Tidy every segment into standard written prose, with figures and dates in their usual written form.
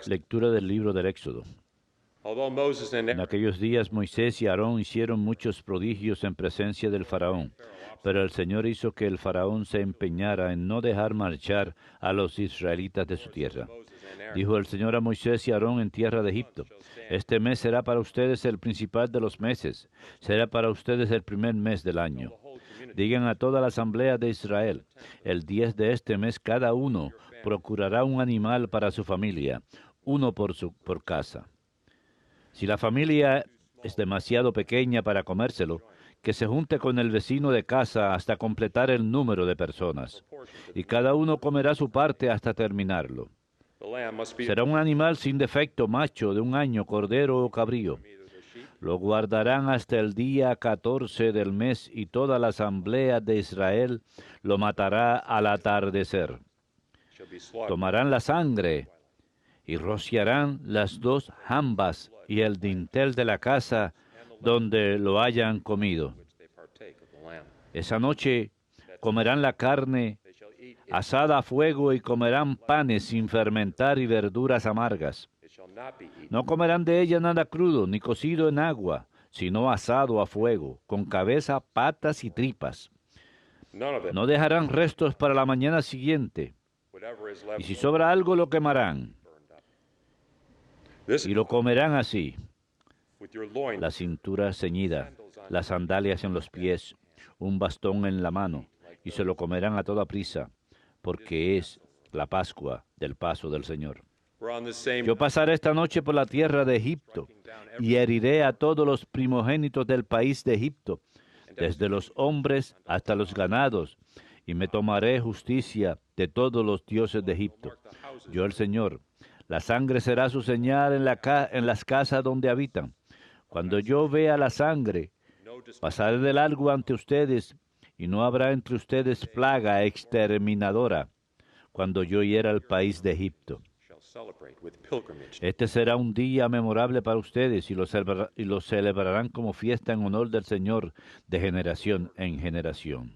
Lectura del libro del Éxodo. En aquellos días Moisés y Aarón hicieron muchos prodigios en presencia del faraón, pero el Señor hizo que el faraón se empeñara en no dejar marchar a los israelitas de su tierra. Dijo el Señor a Moisés y Aarón en tierra de Egipto: este mes será para ustedes el principal de los meses, será para ustedes el primer mes del año. Digan a toda la asamblea de Israel: el 10 de este mes cada uno procurará un animal para su familia, uno por casa. Si la familia es demasiado pequeña para comérselo, que se junte con el vecino de casa hasta completar el número de personas, y cada uno comerá su parte hasta terminarlo. Será un animal sin defecto, macho, de 1 año, cordero o cabrío. Lo guardarán hasta el día 14 del mes, y toda la asamblea de Israel lo matará al atardecer. Tomarán la sangre y rociarán las 2 jambas y el dintel de la casa donde lo hayan comido. Esa noche comerán la carne asada a fuego y comerán panes sin fermentar y verduras amargas. No comerán de ella nada crudo, ni cocido en agua, sino asado a fuego, con cabeza, patas y tripas. No dejarán restos para la mañana siguiente, y si sobra algo lo quemarán, y lo comerán así: la cintura ceñida, las sandalias en los pies, un bastón en la mano, y se lo comerán a toda prisa, porque es la Pascua del paso del Señor. Yo pasaré esta noche por la tierra de Egipto, y heriré a todos los primogénitos del país de Egipto, desde los hombres hasta los ganados, y me tomaré justicia de todos los dioses de Egipto. Yo el Señor. La sangre será su señal en las casas donde habitan. Cuando yo vea la sangre, pasaré de largo ante ustedes, y no habrá entre ustedes plaga exterminadora, cuando yo hiera el país de Egipto. Este será un día memorable para ustedes, y lo celebrarán como fiesta en honor del Señor de generación en generación.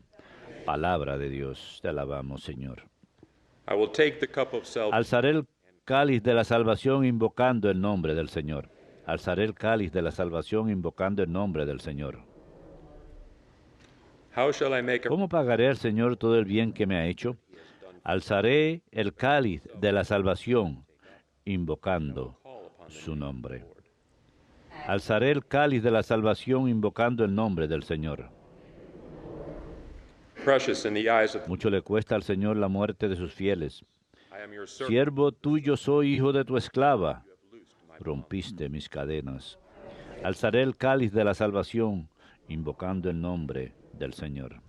Palabra de Dios, te alabamos, Señor. Alzaré el cáliz de la salvación invocando el nombre del Señor. Alzaré el cáliz de la salvación invocando el nombre del Señor. ¿Cómo pagaré al Señor todo el bien que me ha hecho? Alzaré el cáliz de la salvación invocando su nombre. Alzaré el cáliz de la salvación invocando el nombre del Señor. Mucho le cuesta al Señor la muerte de sus fieles. Siervo tuyo soy, hijo de tu esclava. Rompiste mis cadenas. Alzaré el cáliz de la salvación invocando el nombre del Señor.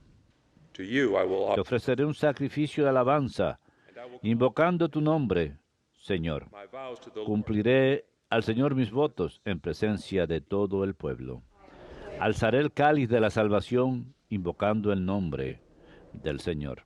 Te ofreceré un sacrificio de alabanza, invocando tu nombre, Señor. Cumpliré al Señor mis votos en presencia de todo el pueblo. Alzaré el cáliz de la salvación, invocando el nombre del Señor.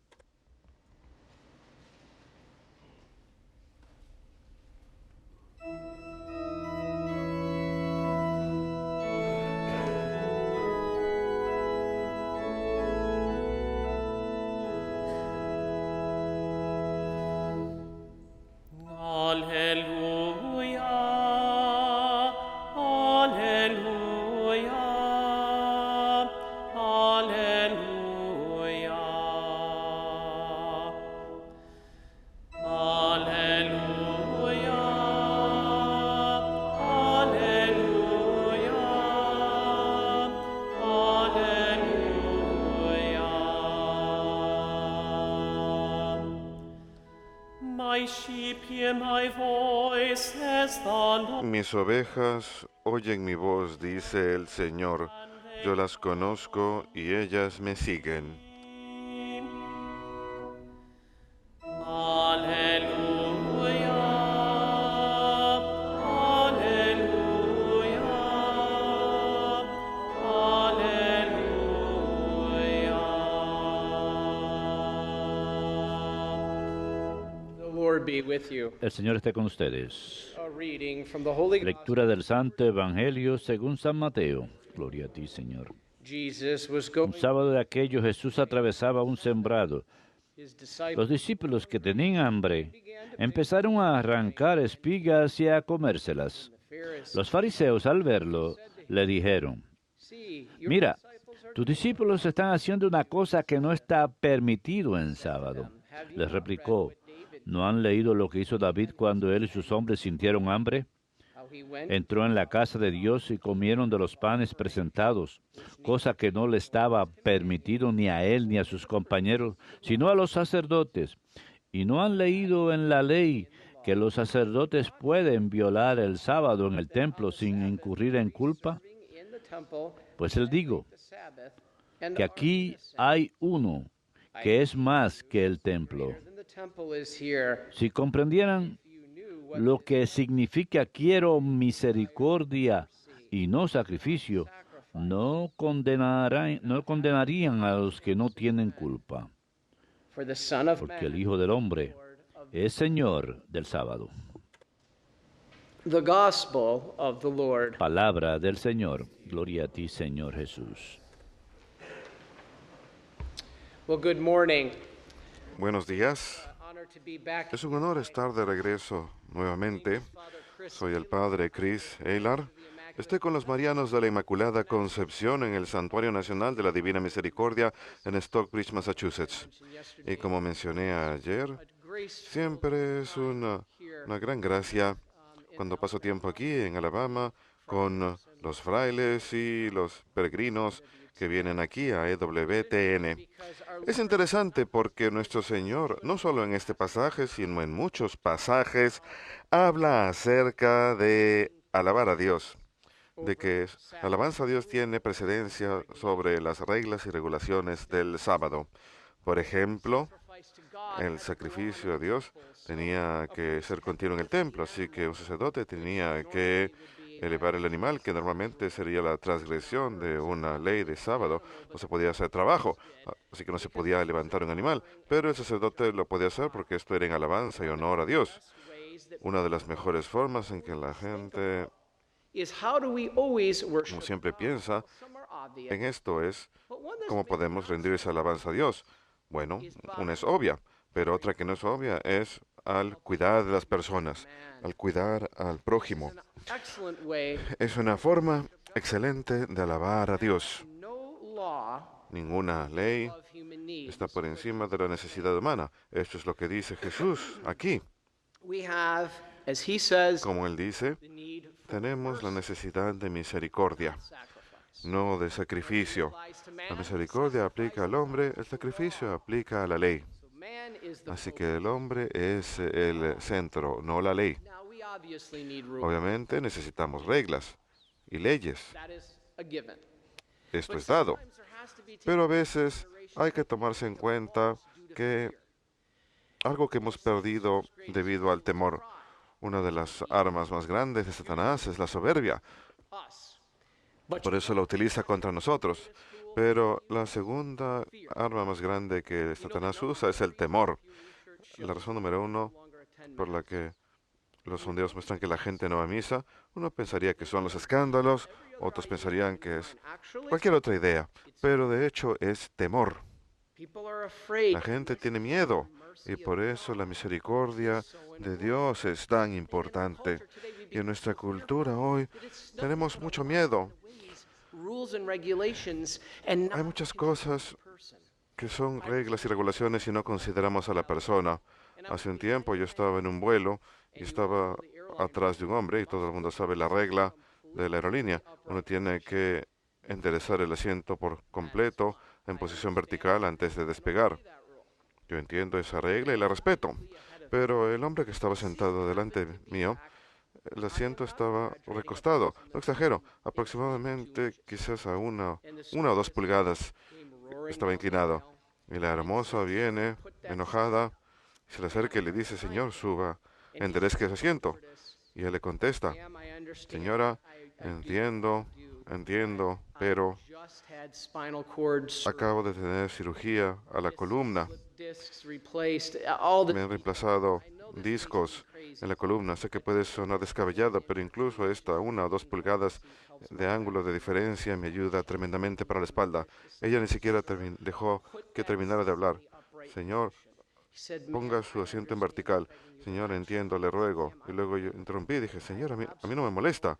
Mis ovejas oyen mi voz, dice el Señor. Yo las conozco y ellas me siguen. El Señor esté con ustedes. Lectura del Santo Evangelio según San Mateo. Gloria a ti, Señor. Un sábado de aquello Jesús atravesaba un sembrado, Los discípulos que tenían hambre empezaron a arrancar espigas y a comérselas. Los fariseos, al verlo, le dijeron: mira, tus discípulos están haciendo una cosa que no está permitido en sábado. Les replicó: ¿no han leído lo que hizo David cuando él y sus hombres sintieron hambre? Entró en la casa de Dios y comieron de los panes presentados, cosa que no le estaba permitido ni a él ni a sus compañeros, sino a los sacerdotes. ¿Y no han leído en la ley que los sacerdotes pueden violar el sábado en el templo sin incurrir en culpa? Pues les digo que aquí hay uno que es más que el templo. Si comprendieran lo que significa quiero misericordia y no sacrificio, no condenarían a los que no tienen culpa, porque el Hijo del Hombre es Señor del sábado. Palabra del Señor. Gloria a ti, Señor Jesús. Buenos días. Es un honor estar de regreso nuevamente. Soy el padre Chris Eilar. Estoy con los Marianos de la Inmaculada Concepción en el Santuario Nacional de la Divina Misericordia en Stockbridge, Massachusetts. Y como mencioné ayer, siempre es una gran gracia cuando paso tiempo aquí en Alabama con los frailes y los peregrinos que vienen aquí a EWTN. Es interesante porque nuestro Señor, no solo en este pasaje, sino en muchos pasajes, habla acerca de alabar a Dios, de que la alabanza a Dios tiene precedencia sobre las reglas y regulaciones del sábado. Por ejemplo, el sacrificio a Dios tenía que ser continuo en el templo, así que un sacerdote tenía que elevar el animal, que normalmente sería la transgresión de una ley de sábado. No se podía hacer trabajo, así que no se podía levantar un animal, pero el sacerdote lo podía hacer porque esto era en alabanza y honor a Dios. Una de las mejores formas en que la gente, como siempre, piensa en esto es cómo podemos rendir esa alabanza a Dios. Bueno, una es obvia, pero otra que no es obvia es al cuidar de las personas, al cuidar al prójimo. Es una forma excelente de alabar a Dios. Ninguna ley está por encima de la necesidad humana. Esto es lo que dice Jesús aquí. Como Él dice, tenemos la necesidad de misericordia, no de sacrificio. La misericordia aplica al hombre, el sacrificio aplica a la ley. Así que el hombre es el centro, no la ley. Obviamente necesitamos reglas y leyes. Esto es dado. Pero a veces hay que tomarse en cuenta que algo que hemos perdido debido al temor. Una de las armas más grandes de Satanás es la soberbia. Por eso la utiliza contra nosotros. Pero la segunda arma más grande que Satanás usa es el temor. La razón número uno por la que los sondeos muestran que la gente no va a misa, uno pensaría que son los escándalos, otros pensarían que es cualquier otra idea, pero de hecho es temor. La gente tiene miedo y por eso la misericordia de Dios es tan importante. Y en nuestra cultura hoy tenemos mucho miedo. Hay muchas cosas que son reglas y regulaciones y no consideramos a la persona. Hace un tiempo yo estaba en un vuelo y estaba atrás de un hombre y todo el mundo sabe la regla de la aerolínea. Uno tiene que enderezar el asiento por completo en posición vertical antes de despegar. Yo entiendo esa regla y la respeto, pero el hombre que estaba sentado delante mío, el asiento estaba recostado, no exagero, aproximadamente quizás a una o 2 pulgadas estaba inclinado. Y la hermosa viene, enojada, se le acerca y le dice: Señor, suba, enderezca ese asiento. Y él le contesta: Señora, entiendo, pero acabo de tener cirugía a la columna. Me han reemplazado discos en la columna. Sé que puede sonar descabellado, pero incluso esta 1 o 2 pulgadas de ángulo de diferencia me ayuda tremendamente para la espalda. Ella ni siquiera dejó que terminara de hablar. Señor, ponga su asiento en vertical. Señor, entiendo, le ruego. Y luego yo interrumpí y dije, Señor, a mí no me molesta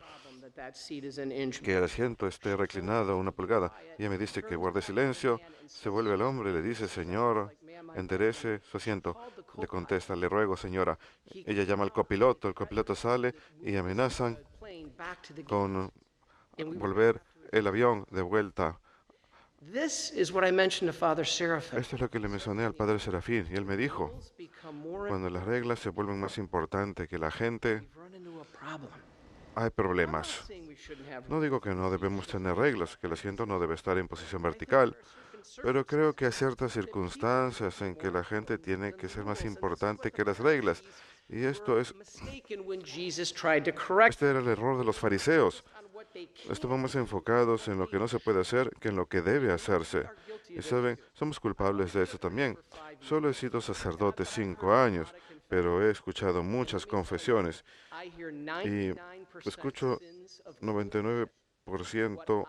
que el asiento esté reclinado 1 pulgada. Y ella me dice que guarde silencio. Se vuelve el hombre y le dice, Señor, enderece su asiento. Le contesta, le ruego, señora. Ella llama al copiloto, el copiloto sale y amenazan con volver el avión de vuelta. Esto es lo que le mencioné al padre Serafín, y él me dijo, cuando las reglas se vuelven más importantes que la gente, hay problemas. No digo que no debemos tener reglas, que el asiento no debe estar en posición vertical, pero creo que hay ciertas circunstancias en que la gente tiene que ser más importante que las reglas. Y este era el error de los fariseos. Estamos enfocados en lo que no se puede hacer que en lo que debe hacerse. Y saben, somos culpables de eso también. Solo he sido sacerdote 5 años, pero he escuchado muchas confesiones y escucho 99%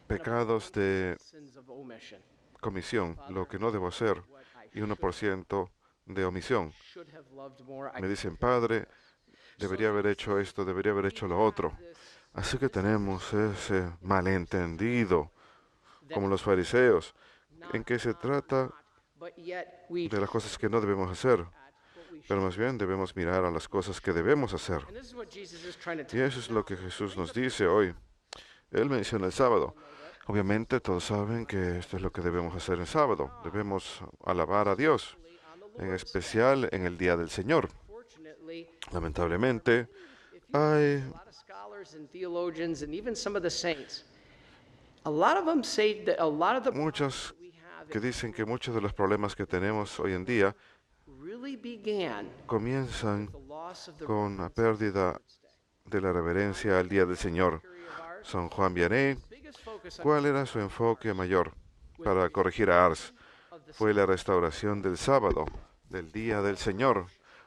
pecados de comisión, lo que no debo hacer, y 1% de omisión. Me dicen, padre, debería haber hecho esto, debería haber hecho lo otro. Así que tenemos ese malentendido, como los fariseos, en que se trata de las cosas que no debemos hacer, pero más bien debemos mirar a las cosas que debemos hacer. Y eso es lo que Jesús nos dice hoy. Él menciona el sábado. Obviamente todos saben que esto es lo que debemos hacer el sábado. Debemos alabar a Dios, en especial en el día del Señor. Lamentablemente, hay muchos que dicen que muchos de los problemas que tenemos hoy en día comienzan con la pérdida de la reverencia al día del Señor. San Juan Vianney, ¿cuál era su enfoque mayor para corregir a Ars? Fue la restauración del sábado, del día del Señor,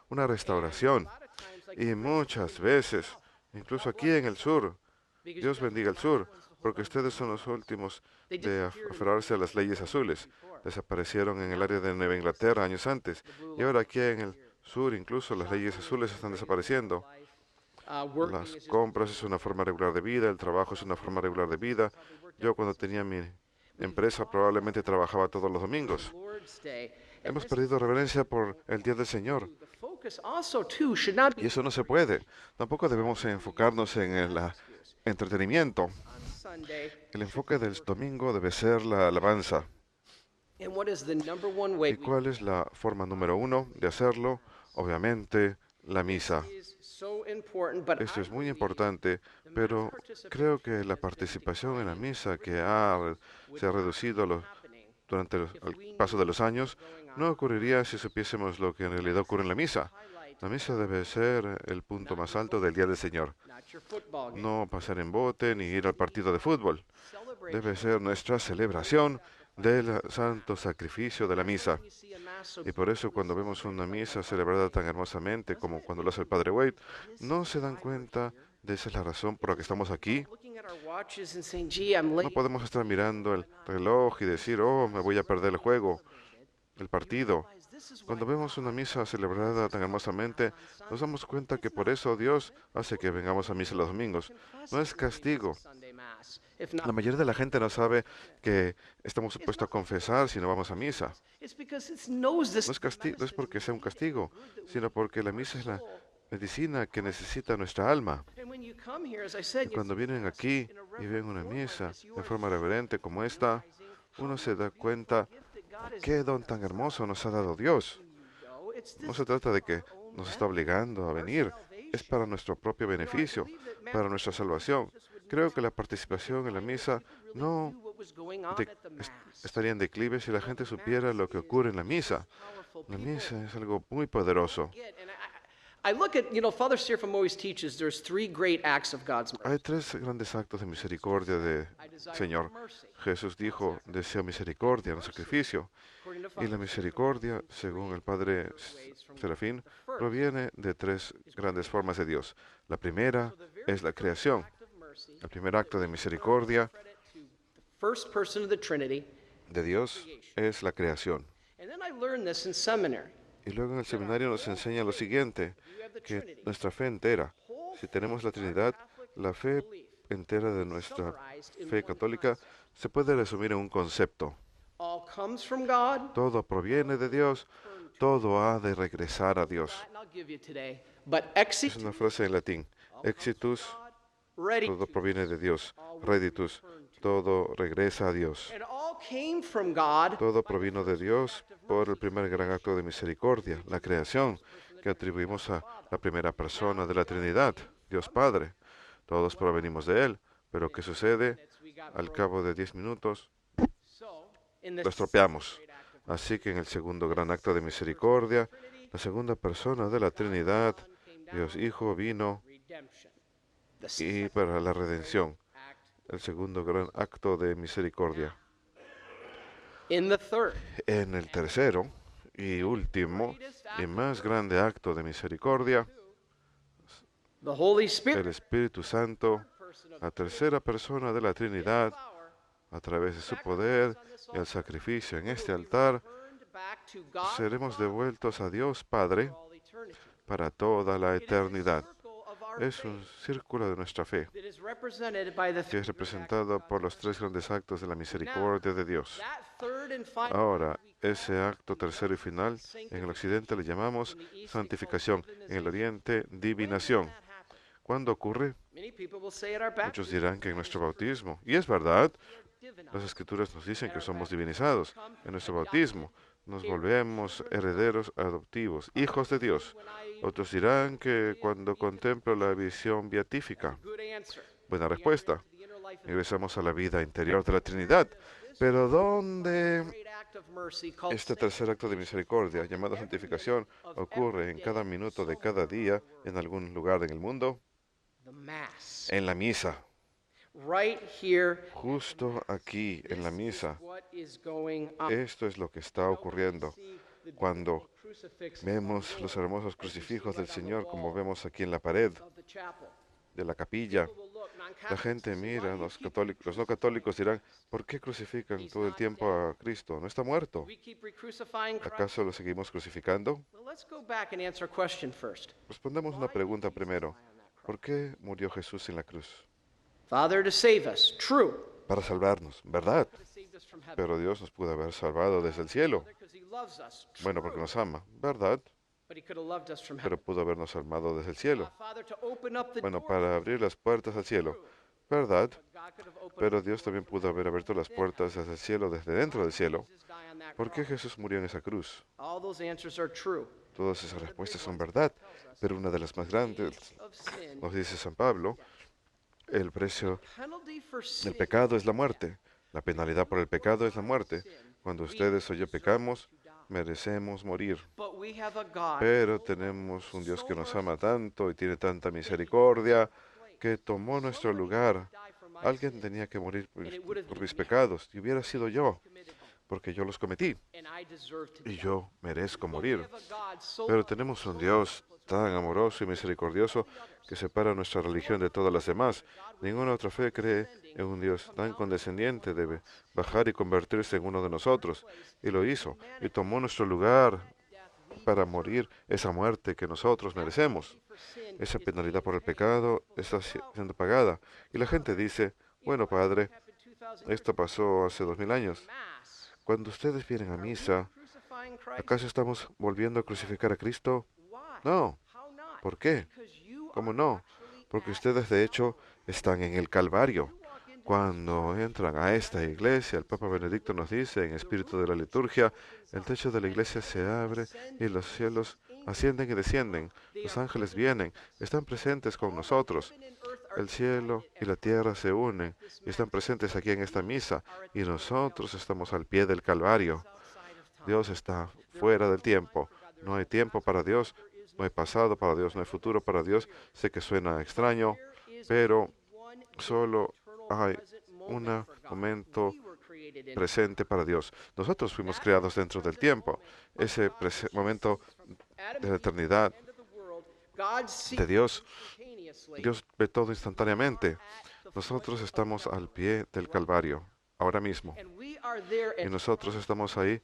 una restauración. Y muchas veces, incluso aquí en el sur, Dios bendiga el sur, porque ustedes son los últimos de aferrarse a las leyes azules. Desaparecieron en el área de Nueva Inglaterra años antes, y ahora aquí en el sur incluso las leyes azules están desapareciendo. Las compras es una forma regular de vida, el trabajo es una forma regular de vida. Yo cuando tenía mi empresa probablemente trabajaba todos los domingos. Hemos perdido reverencia por el Día del Señor. Y eso no se puede. Tampoco debemos enfocarnos en el entretenimiento. El enfoque del domingo debe ser la alabanza. ¿Y cuál es la forma número 1 de hacerlo? Obviamente, la misa. Esto es muy importante, pero creo que la participación en la misa que se ha reducido durante el paso de los años no ocurriría si supiésemos lo que en realidad ocurre en la misa. La misa debe ser el punto más alto del Día del Señor. No pasar en bote ni ir al partido de fútbol. Debe ser nuestra celebración del santo sacrificio de la misa. Y por eso cuando vemos una misa celebrada tan hermosamente como cuando lo hace el Padre Wade, no se dan cuenta de esa es la razón por la que estamos aquí. No podemos estar mirando el reloj y decir, oh, me voy a perder el juego, el partido. Cuando vemos una misa celebrada tan hermosamente, nos damos cuenta que por eso Dios hace que vengamos a misa los domingos. No es castigo. La mayoría de la gente no sabe que estamos supuestos a confesar si no vamos a misa. No es porque sea un castigo, sino porque la misa es la medicina que necesita nuestra alma. Y cuando vienen aquí y ven una misa de forma reverente como esta, uno se da cuenta qué don tan hermoso nos ha dado Dios. No se trata de que nos está obligando a venir, es para nuestro propio beneficio, para nuestra salvación. Creo que la participación en la misa no estaría en declive si la gente supiera lo que ocurre en la misa. La misa es algo muy poderoso. Hay 3 grandes actos de misericordia del Señor. Jesús dijo, deseo misericordia, no sacrificio. Y la misericordia, según el Padre Serafín, proviene de 3 grandes formas de Dios. La primera es la creación. El primer acto de misericordia de Dios es la creación. Y luego en el seminario nos enseña lo siguiente, que nuestra fe entera, si tenemos la Trinidad, la fe entera de nuestra fe católica se puede resumir en un concepto. Todo proviene de Dios, todo ha de regresar a Dios. Es una frase en latín. Exitus, todo proviene de Dios. Reditus, todo regresa a Dios. Todo provino de Dios por el primer gran acto de misericordia, la creación, que atribuimos a la primera persona de la Trinidad, Dios Padre. Todos provenimos de Él, pero ¿qué sucede? Al cabo de 10 minutos, lo estropeamos. Así que en el segundo gran acto de misericordia, la segunda persona de la Trinidad, Dios Hijo, vino y para la redención, el segundo gran acto de misericordia. En el tercero y último y más grande acto de misericordia, el Espíritu Santo, la tercera persona de la Trinidad, a través de su poder y el sacrificio en este altar, seremos devueltos a Dios Padre para toda la eternidad. Es un círculo de nuestra fe, que es representado por los tres grandes actos de la misericordia de Dios. Ahora, ese acto tercero y final, en el occidente le llamamos santificación, en el oriente, divinación. ¿Cuándo ocurre? Muchos dirán que en nuestro bautismo, y es verdad, las Escrituras nos dicen que somos divinizados. En nuestro bautismo nos volvemos herederos adoptivos, hijos de Dios. Otros dirán que cuando contemplo la visión beatífica. Buena respuesta. Regresamos a la vida interior de la Trinidad. Pero ¿dónde este tercer acto de misericordia, llamado santificación, ocurre en cada minuto de cada día en algún lugar en el mundo? En la misa. Justo aquí, en la misa. Esto es lo que está ocurriendo. Cuando vemos los hermosos crucifijos del Señor, como vemos aquí en la pared de la capilla, la gente mira, los no católicos dirán, ¿por qué crucifican todo el tiempo a Cristo? ¿No está muerto? ¿Acaso lo seguimos crucificando? Respondamos una pregunta primero. ¿Por qué murió Jesús en la cruz? Para salvarnos, ¿verdad? Pero Dios nos pudo haber salvado desde el cielo. Bueno, porque nos ama, ¿verdad? Pero pudo habernos salvado desde el cielo. Bueno, para abrir las puertas al cielo, ¿verdad? Pero Dios también pudo haber abierto las puertas desde el cielo, desde dentro del cielo. ¿Por qué Jesús murió en esa cruz? Todas esas respuestas son verdad, pero una de las más grandes, nos dice San Pablo, el precio del pecado es la muerte. La penalidad por el pecado es la muerte. Cuando ustedes o yo pecamos, merecemos morir. Pero tenemos un Dios que nos ama tanto y tiene tanta misericordia que tomó nuestro lugar. Alguien tenía que morir por mis pecados y hubiera sido yo, porque yo los cometí y yo merezco morir. Pero tenemos un Dios tan amoroso y misericordioso que separa nuestra religión de todas las demás. Ninguna otra fe cree en un Dios tan condescendiente. Debe bajar y convertirse en uno de nosotros. Y lo hizo. Y tomó nuestro lugar para morir esa muerte que nosotros merecemos. Esa penalidad por el pecado está siendo pagada. Y la gente dice, bueno, Padre, esto pasó hace 2000 años. Cuando ustedes vienen a misa, ¿acaso estamos volviendo a crucificar a Cristo? No. ¿Por qué? ¿Cómo no? Porque ustedes de hecho están en el Calvario. Cuando entran a esta iglesia, el Papa Benedicto nos dice en espíritu de la liturgia, el techo de la iglesia se abre y los cielos ascienden y descienden. Los ángeles vienen, están presentes con nosotros. El cielo y la tierra se unen y están presentes aquí en esta misa y nosotros estamos al pie del Calvario. Dios está fuera del tiempo. No hay tiempo para Dios, no hay pasado para Dios, no hay futuro para Dios. Sé que suena extraño, pero solo hay un momento presente para Dios. Nosotros fuimos creados dentro del tiempo. Ese momento de la eternidad de Dios, Dios ve todo instantáneamente. Nosotros estamos al pie del Calvario, ahora mismo. Y nosotros estamos ahí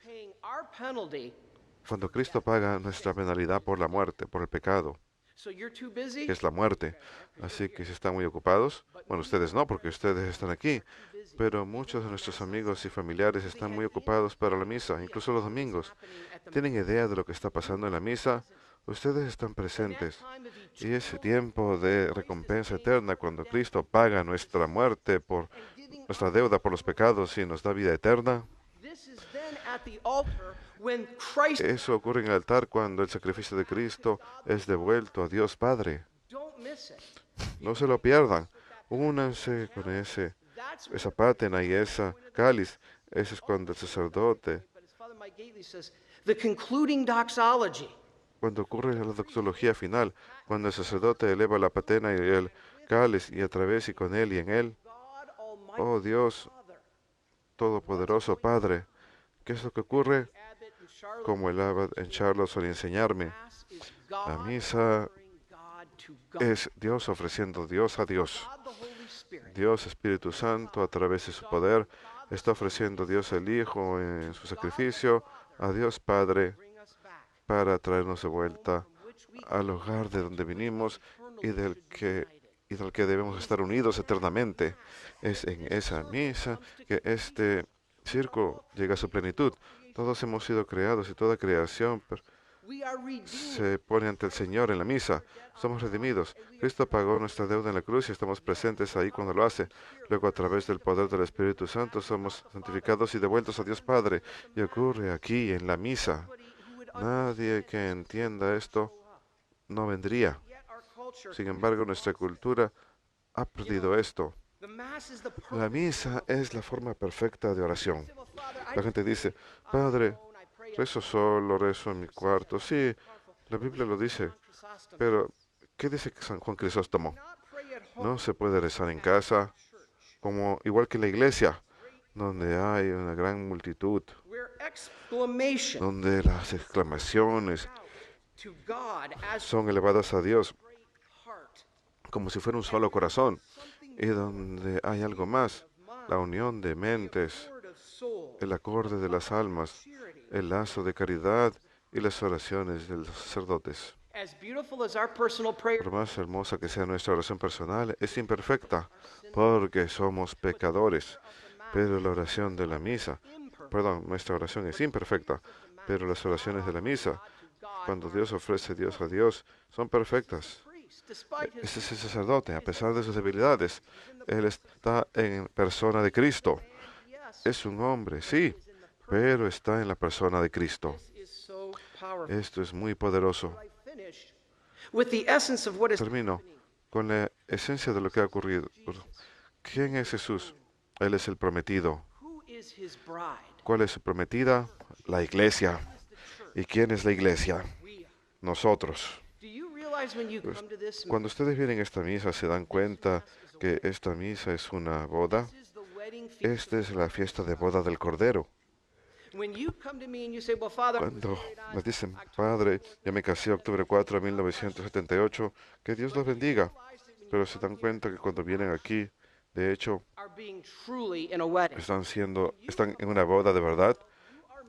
cuando Cristo paga nuestra penalidad por la muerte, por el pecado, que es la muerte. Así que si están muy ocupados, bueno, ustedes no, porque ustedes están aquí, pero muchos de nuestros amigos y familiares están muy ocupados para la misa, incluso los domingos. ¿Tienen idea de lo que está pasando en la misa? Ustedes están presentes. Y ese tiempo de recompensa eterna, cuando Cristo paga nuestra muerte por nuestra deuda por los pecados y nos da vida eterna, eso ocurre en el altar cuando el sacrificio de Cristo es devuelto a Dios Padre. No se lo pierdan. Únanse con esa pátena y esa cáliz. Eso es cuando el sacerdote, cuando ocurre la doxología final, cuando el sacerdote eleva la patena y el cáliz y a través y con él y en él. Oh Dios Todopoderoso Padre, ¿qué es lo que ocurre? Como el abad en Charlotte solía enseñarme, la misa es Dios ofreciendo Dios a Dios. Dios Espíritu Santo, a través de su poder, está ofreciendo Dios el Hijo en su sacrificio a Dios Padre para traernos de vuelta al hogar de donde vinimos y del que debemos estar unidos eternamente. Es en esa misa que este círculo llega a su plenitud. Todos hemos sido creados y toda creación se pone ante el Señor en la misa. Somos redimidos. Cristo pagó nuestra deuda en la cruz y estamos presentes ahí cuando lo hace. Luego, a través del poder del Espíritu Santo, somos santificados y devueltos a Dios Padre. Y ocurre aquí en la misa. Nadie que entienda esto no vendría. Sin embargo, nuestra cultura ha perdido esto. La misa es la forma perfecta de oración. La gente dice, Padre, rezo solo, rezo en mi cuarto. Sí, la Biblia lo dice, pero ¿qué dice San Juan Crisóstomo? No se puede rezar en casa, igual que en la iglesia, donde hay una gran multitud, donde las exclamaciones son elevadas a Dios como si fuera un solo corazón, y donde hay algo más, la unión de mentes, el acorde de las almas, el lazo de caridad y las oraciones de los sacerdotes. Por más hermosa que sea nuestra oración personal, es imperfecta, porque somos pecadores, pero la oración de la misa, nuestra oración es imperfecta, pero las oraciones de la misa, cuando Dios ofrece Dios a Dios, son perfectas. Este es el sacerdote, a pesar de sus debilidades, él está en persona de Cristo. Es un hombre, sí, pero está en la persona de Cristo. Esto es muy poderoso. Termino con la esencia de lo que ha ocurrido. ¿Quién es Jesús? Él es el prometido. ¿Cuál es su prometida? La iglesia. ¿Y quién es la iglesia? Nosotros. Pues, cuando ustedes vienen a esta misa, ¿se dan cuenta que esta misa es una boda? Esta es la fiesta de boda del Cordero. Cuando me dicen, Padre, ya me casé octubre 4 de 1978, que Dios los bendiga. Pero se dan cuenta que cuando vienen aquí, de hecho, están en una boda de verdad.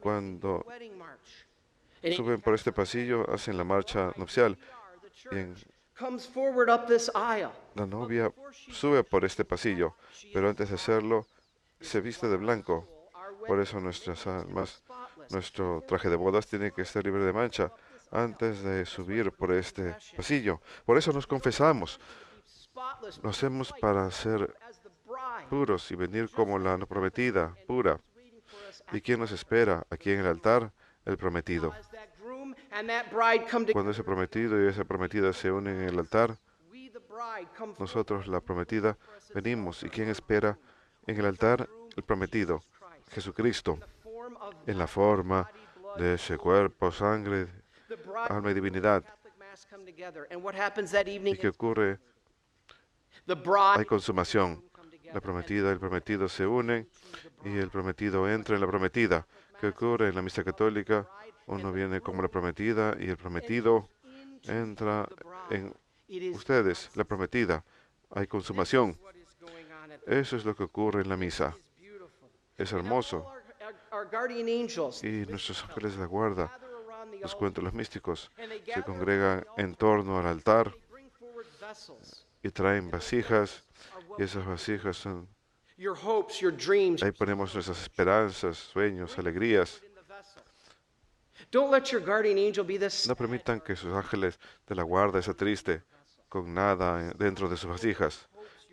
Cuando suben por este pasillo, hacen la marcha nupcial. La novia sube por este pasillo, pero antes de hacerlo, se viste de blanco. Por eso nuestras almas, nuestro traje de bodas tiene que estar libre de mancha antes de subir por este pasillo. Por eso nos confesamos. Lo hacemos para ser puros y venir como la prometida, pura. ¿Y quién nos espera aquí en el altar? El prometido. Cuando ese prometido y esa prometida se unen en el altar, nosotros, la prometida, venimos. ¿Y quién espera en el altar? El prometido, Jesucristo, en la forma de ese cuerpo, sangre, alma y divinidad. ¿Y qué ocurre? Hay consumación. La prometida y el prometido se unen y el prometido entra en la prometida. ¿Qué ocurre en la misa católica? Uno viene como la prometida y el prometido entra en ustedes, la prometida. Hay consumación. Eso es lo que ocurre en la misa. Es hermoso. Y nuestros ángeles de la guarda, los cuentos los místicos, se congregan en torno al altar y traen vasijas, y esas vasijas son... Ahí ponemos nuestras esperanzas, sueños, alegrías. No permitan que sus ángeles de la guarda sea triste, con nada dentro de sus vasijas.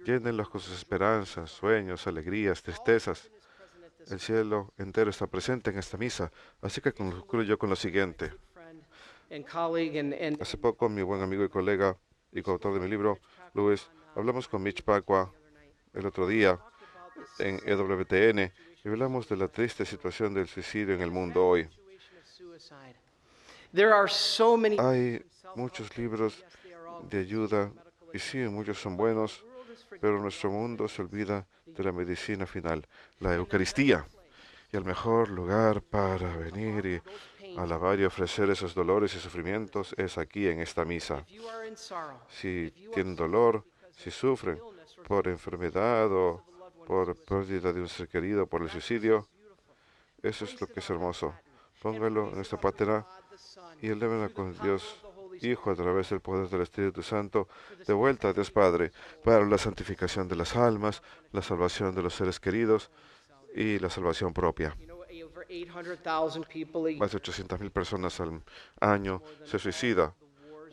Llénenlos con sus esperanzas, sueños, alegrías, tristezas. El cielo entero está presente en esta misa, así que concluyo con lo siguiente. Hace poco, mi buen amigo y colega y coautor de mi libro, Luis, hablamos con Mitch Pacwa el otro día en EWTN y hablamos de la triste situación del suicidio en el mundo hoy. Hay muchos libros de ayuda y sí, muchos son buenos, pero nuestro mundo se olvida de la medicina final, la Eucaristía. Y el mejor lugar para venir y alabar y ofrecer esos dolores y sufrimientos es aquí en esta misa. Si tienen dolor, si sufren por enfermedad o por pérdida de un ser querido, por el suicidio, eso es lo que es hermoso. Póngalo en esta patena y elévenla con Dios Hijo a través del poder del Espíritu Santo, de vuelta a Dios Padre, para la santificación de las almas, la salvación de los seres queridos y la salvación propia. Más de 800,000 personas al año se suicidan.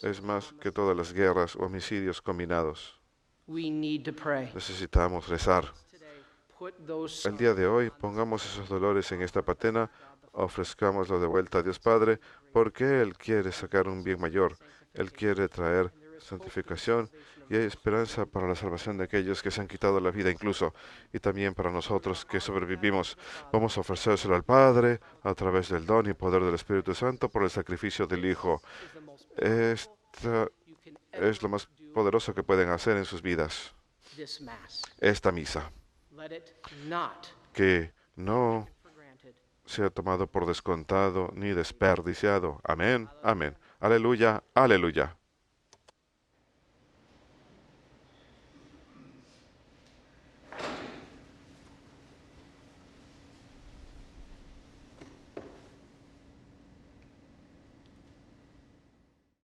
Es más que todas las guerras o homicidios combinados. Necesitamos rezar. El día de hoy pongamos esos dolores en esta patena, ofrezcámoslo de vuelta a Dios Padre, porque Él quiere sacar un bien mayor. Él quiere traer santificación y hay esperanza para la salvación de aquellos que se han quitado la vida incluso, y también para nosotros que sobrevivimos. Vamos a ofrecérselo al Padre a través del don y poder del Espíritu Santo por el sacrificio del Hijo. Esta es lo más poderoso que pueden hacer en sus vidas. Esta misa. Que no sea tomado por descontado ni desperdiciado. Amén, amén. Aleluya, aleluya.